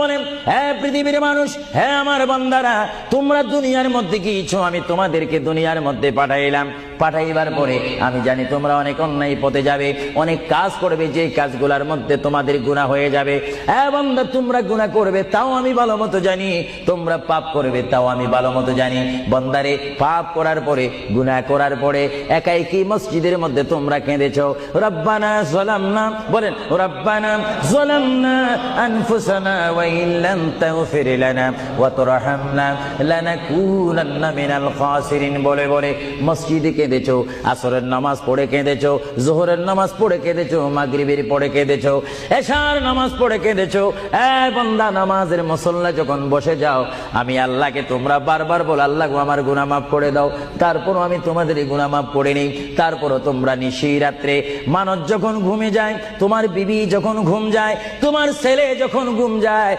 বলেন, হে পৃথিবীর মানুষ, হে আমার বান্দারা, তোমরা দুনিয়ার মধ্যে কি ইচ্ছো আমি তোমাদেরকে দুনিয়ার মধ্যে পাঠাইলাম। পাঠাইবার পরে আমি জানি তোমরা অনেক অন্যায় পথে যাবে, অনেক কাজ করবে, যে কাজগুলোর মধ্যে তোমাদের গুনাহ হয়ে যাবে। হে বান্দা, তোমরা গুনাহ করবে তাও আমি ভালো মতো জানি, তোমরা পাপ করবে তাও আমি ভালো মতো জানি। বান্দারে, পাপ করার পরে, গুনাহ করার পরে একাই কি মসজিদের মধ্যে তোমরা কেঁদেছো, রব্বানা যালামনা, বলেন রব্বানা যালামনা আনফুসানা ওয়া ইল্লাম তাগফির লানা ওয়া তুরহামনা লানাকুনান্না মিনাল খাসিরিন বলে বলে মসজিদে কেঁদেছো, আসরের নামাজ পড়ে কেঁদেছো, যোহরের নামাজ পড়ে কেঁদেছো, মাগরিবের পড়ে কেঁদেছো, এশার নামাজ পড়ে কেঁদেছো। এ বান্দা, নামাজের মুসল্লা যখন বসে যাও, আমি আল্লাহকে তোমরা বারবার বল, আল্লাহ আমার গুনাহ মাফ করে দাও। তারপরও আমি তোমাদের গুনাহ মাফ করে নেই। তারপরও তোমরা নিশি রাত্রে, মানুষ যখন ঘুমে যায়, তোমার বিবি যখন ঘুম যায়, তোমার ছেলে যখন ঘুম যায়,